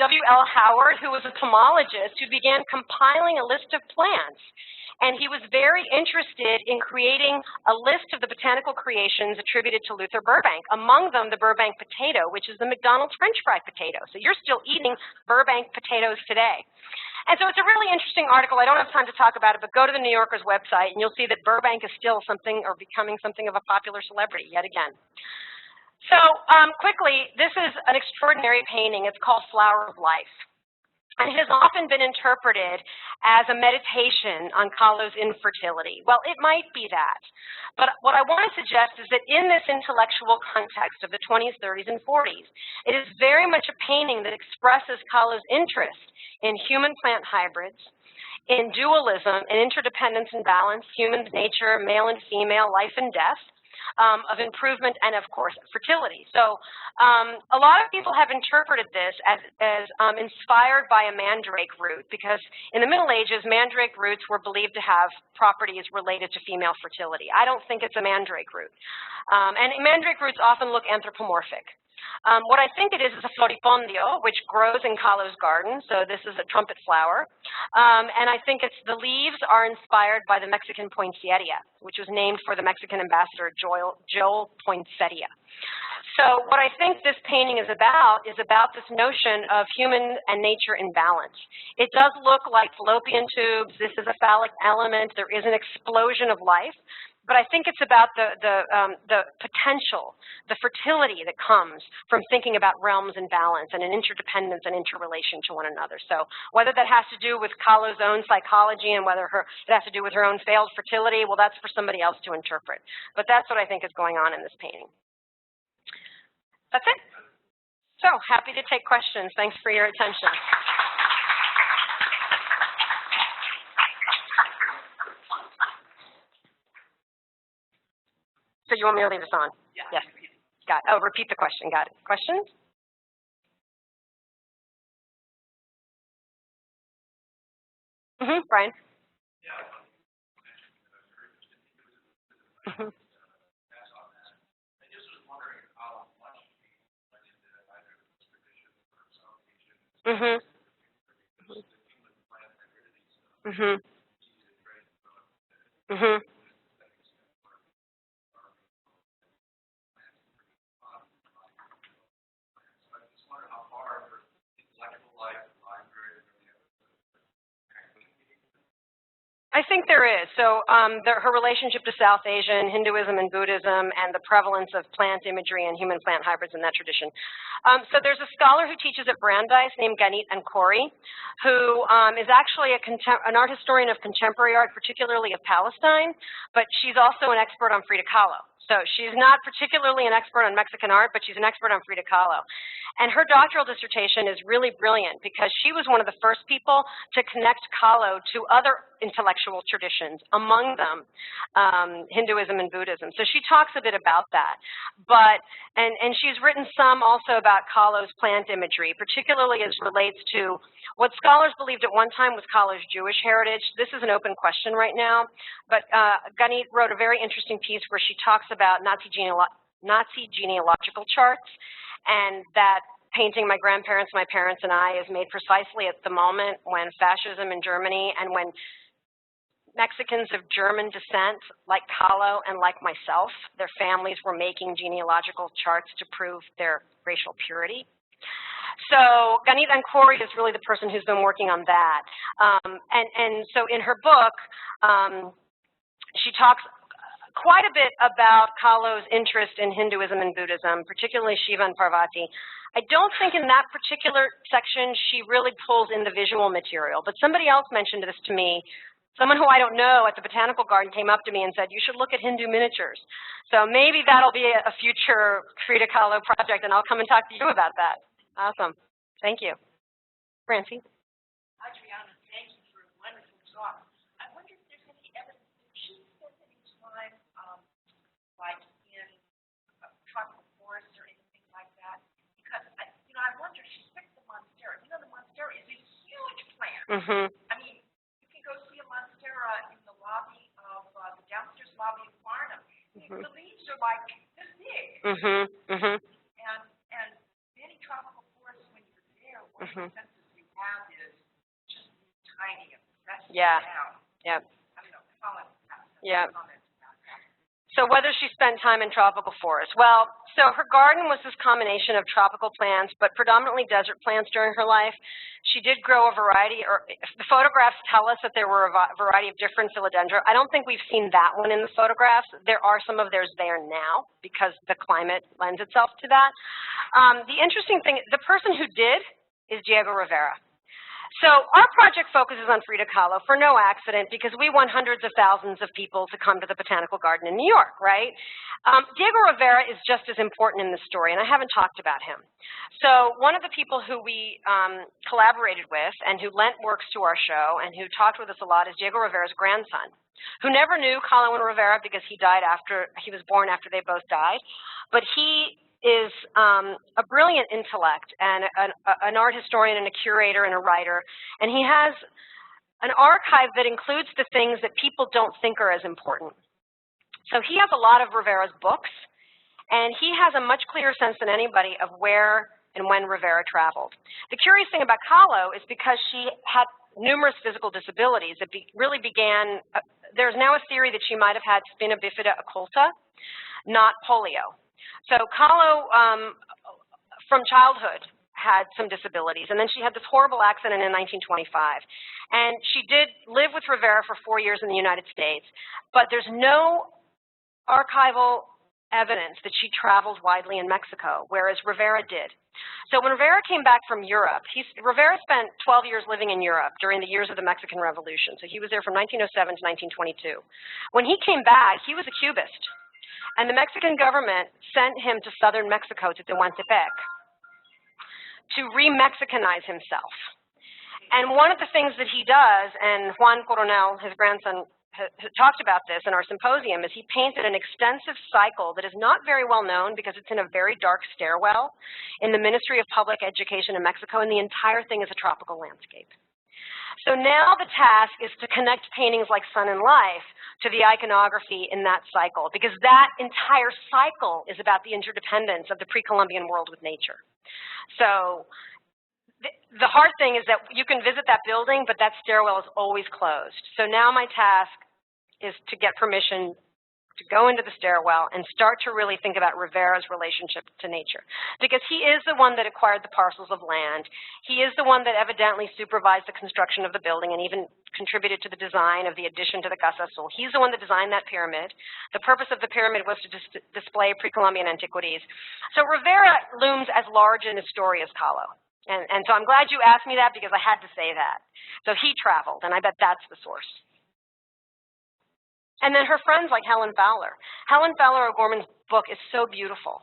W.L. Howard who was a pomologist who began compiling a list of plants. And he was very interested in creating a list of the botanical creations attributed to Luther Burbank, among them the Burbank potato, which is the McDonald's French fry potato. So you're still eating Burbank potatoes today. And so it's a really interesting article. I don't have time to talk about it, but go to the New Yorker's website, and you'll see that Burbank is still something or becoming something of a popular celebrity yet again. So quickly, this is an extraordinary painting. It's called Flower of Life. And it has often been interpreted as a meditation on Kahlo's infertility. Well, it might be that. But what I want to suggest is that in this intellectual context of the 20s, 30s, and 40s, it is very much a painting that expresses Kahlo's interest in human-plant hybrids, in dualism and interdependence and balance, human nature, male and female, life and death, of improvement, and of course fertility. So a lot of people have interpreted this as inspired by a mandrake root, because in the Middle Ages mandrake roots were believed to have properties related to female fertility. I don't think it's a mandrake root. And mandrake roots often look anthropomorphic. What I think it is a floripondio, which grows in Kahlo's garden. So this is a trumpet flower. And I think the leaves are inspired by the Mexican poinsettia, which was named for the Mexican ambassador, Joel Poinsettia. So what I think this painting is about this notion of human and nature in balance. It does look like fallopian tubes. This is a phallic element. There is an explosion of life. but I think it's about the potential, the fertility that comes from thinking about realms and balance and an interdependence and interrelation to one another. So whether that has to do with Kahlo's own psychology and whether it has to do with her own failed fertility, well, that's for somebody else to interpret. But that's what I think is going on in this painting. That's it. So happy to take questions. Thanks for your attention. So you want me to leave this on? Yeah. Yes. Got it. Oh, repeat the question. Got it. Questions? Brian? Yeah. I think there is. So her relationship to South Asian, Hinduism and Buddhism, and the prevalence of plant imagery and human-plant hybrids in that tradition. So there's a scholar who teaches at Brandeis named Ganit Ancori, who is actually an art historian of contemporary art, particularly of Palestine, but she's also an expert on Frida Kahlo. So she's not particularly an expert on Mexican art, but she's an expert on Frida Kahlo. And her doctoral dissertation is really brilliant because she was one of the first people to connect Kahlo to other intellectual traditions, among them Hinduism and Buddhism. So she talks a bit about that. And she's written some also about Kahlo's plant imagery, particularly as relates to what scholars believed at one time was Kahlo's Jewish heritage. This is an open question right now, but Ganit wrote a very interesting piece where she talks about Nazi genealogical charts, and that painting My Grandparents, My Parents, and I is made precisely at the moment when fascism in Germany and when Mexicans of German descent, like Kahlo and like myself, their families were making genealogical charts to prove their racial purity. So Ganit Ancori is really the person who's been working on that. And so in her book, she talks quite a bit about Kahlo's interest in Hinduism and Buddhism, particularly Shiva and Parvati. I don't think in that particular section she really pulls in the visual material, but somebody else mentioned this to me. Someone who I don't know at the Botanical Garden came up to me and said, you should look at Hindu miniatures. So maybe that'll be a future Frida Kahlo project, and I'll come and talk to you about that. Awesome. Thank you. Francie? Adriana, thank you for a wonderful talk. I wonder if there's any evidence that she spent any time, like in tropical forests or anything like that, because I wonder. She picked the monstera. The monstera is a huge plant. I mean, you can go see a monstera in the lobby of the downstairs lobby of Barnum. The leaves are like this big. And many tropical forests, when you're there, one of the senses you have is just tiny and pressed down. Yep. I don't know, comment. Yep. So whether she spent time in tropical forests. Well, so her garden was this combination of tropical plants, but predominantly desert plants during her life. She did grow a variety, or the photographs tell us that there were a variety of different philodendron. I don't think we've seen that one in the photographs. There are some of theirs there now because the climate lends itself to that. The interesting thing, the person who did is Diego Rivera. So our project focuses on Frida Kahlo for no accident because we want hundreds of thousands of people to come to the Botanical Garden in New York, right? Diego Rivera is just as important in this story, and I haven't talked about him. So one of the people who we collaborated with and who lent works to our show and who talked with us a lot is Diego Rivera's grandson, who never knew Kahlo and Rivera because he was born after they both died. But he is a brilliant intellect and an art historian and a curator and a writer. And he has an archive that includes the things that people don't think are as important. So he has a lot of Rivera's books, and he has a much clearer sense than anybody of where and when Rivera traveled. The curious thing about Kahlo is because she had numerous physical disabilities, it really began, there's now a theory that she might have had spina bifida occulta, not polio. So Kahlo, from childhood, had some disabilities, and then she had this horrible accident in 1925. And she did live with Rivera for 4 years in the United States, but there's no archival evidence that she traveled widely in Mexico, whereas Rivera did. So when Rivera came back from Europe, Rivera spent 12 years living in Europe during the years of the Mexican Revolution. So he was there from 1907 to 1922. When he came back, he was a Cubist. And the Mexican government sent him to southern Mexico, to Tehuantepec, to re-Mexicanize himself. And one of the things that he does, and Juan Coronel, his grandson, talked about this in our symposium, is he painted an extensive cycle that is not very well known because it's in a very dark stairwell in the Ministry of Public Education in Mexico, and the entire thing is a tropical landscape. So now the task is to connect paintings like Sun and Life to the iconography in that cycle, because that entire cycle is about the interdependence of the pre-Columbian world with nature. So the hard thing is that you can visit that building, but that stairwell is always closed. So now my task is to get permission to go into the stairwell and start to really think about Rivera's relationship to nature. Because he is the one that acquired the parcels of land. He is the one that evidently supervised the construction of the building and even contributed to the design of the addition to the Casa Azul. He's the one that designed that pyramid. The purpose of the pyramid was to display pre-Columbian antiquities. So Rivera looms as large in his story as Kahlo. And so I'm glad you asked me that, because I had to say that. So he traveled, and I bet that's the source. And then her friends like Helen Fowler. Helen Fowler O'Gorman's book is so beautiful.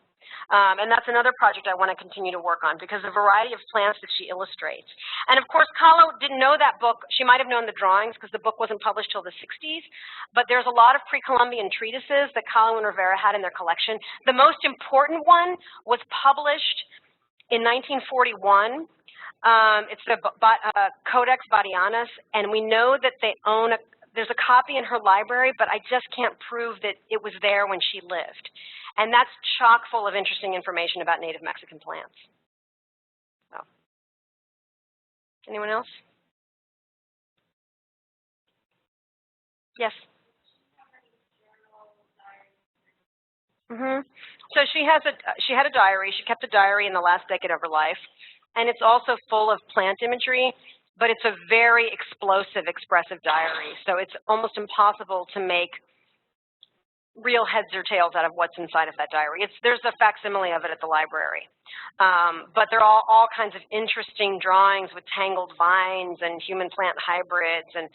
And that's another project I want to continue to work on, because the variety of plants that she illustrates. And of course, Kahlo didn't know that book. She might have known the drawings because the book wasn't published till the 60s. But there's a lot of pre-Columbian treatises that Kahlo and Rivera had in their collection. The most important one was published in 1941. It's the Codex Badianas, and we know that they own there's a copy in her library, but I just can't prove that it was there when she lived. And that's chock full of interesting information about native Mexican plants. So, anyone else? Yes. So she had a diary. She kept a diary in the last decade of her life, and it's also full of plant imagery, but it's a very explosive, expressive diary. So it's almost impossible to make real heads or tails out of what's inside of that diary. There's a facsimile of it at the library, but there are all kinds of interesting drawings with tangled vines and human-plant hybrids and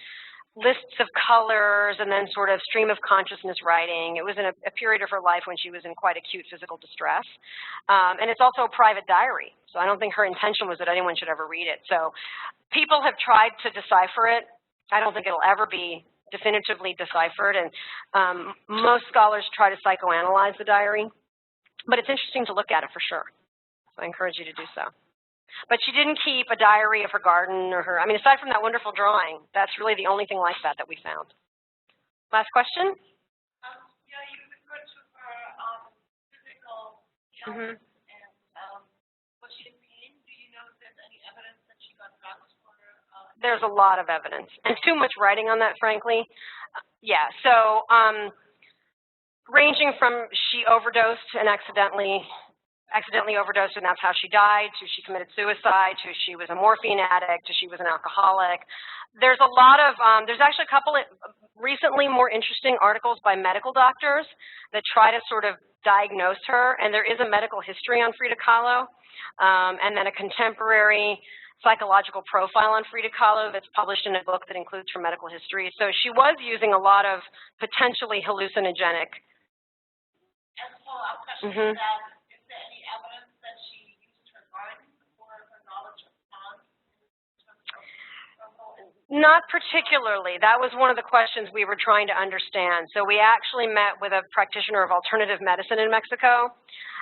lists of colors, and then sort of stream of consciousness writing. It was in a period of her life when she was in quite acute physical distress. And it's also a private diary, so I don't think her intention was that anyone should ever read it. So people have tried to decipher it. I don't think it'll ever be definitively deciphered, and most scholars try to psychoanalyze the diary. But it's interesting to look at it for sure, so I encourage you to do so. But she didn't keep a diary of her garden or I mean, aside from that wonderful drawing, that's really the only thing like that we found. Last question? Yeah, you referred to her physical health, and was she in pain? Do you know if there's any evidence that she got drugs for There's a lot of evidence, and too much writing on that, frankly. Yeah, so ranging from she overdosed and accidentally overdosed and that's how she died, to she committed suicide, to she was a morphine addict, to she was an alcoholic. There's a lot of, there's actually a couple of recently more interesting articles by medical doctors that try to sort of diagnose her, and there is a medical history on Frida Kahlo, and then a contemporary psychological profile on Frida Kahlo that's published in a book that includes her medical history. So she was using a lot of potentially hallucinogenic. And so our question is that, Not particularly. That was one of the questions we were trying to understand. So we actually met with a practitioner of alternative medicine in Mexico,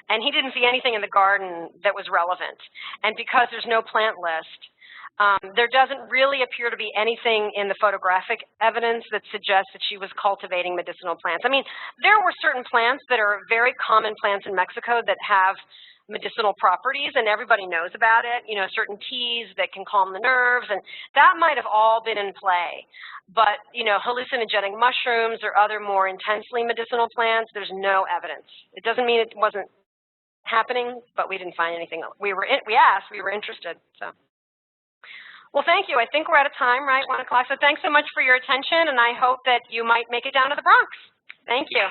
and he didn't see anything in the garden that was relevant. And because there's no plant list, there doesn't really appear to be anything in the photographic evidence that suggests that she was cultivating medicinal plants. I mean, there were certain plants that are very common plants in Mexico that have medicinal properties, and everybody knows about it, you know, certain teas that can calm the nerves, and that might have all been in play. But, you know, hallucinogenic mushrooms or other more intensely medicinal plants, there's no evidence. It doesn't mean it wasn't happening, but we didn't find anything. We asked, we were interested, so. Well, thank you. I think we're out of time, right? 1 o'clock. So thanks so much for your attention, and I hope that you might make it down to the Bronx. Thank you.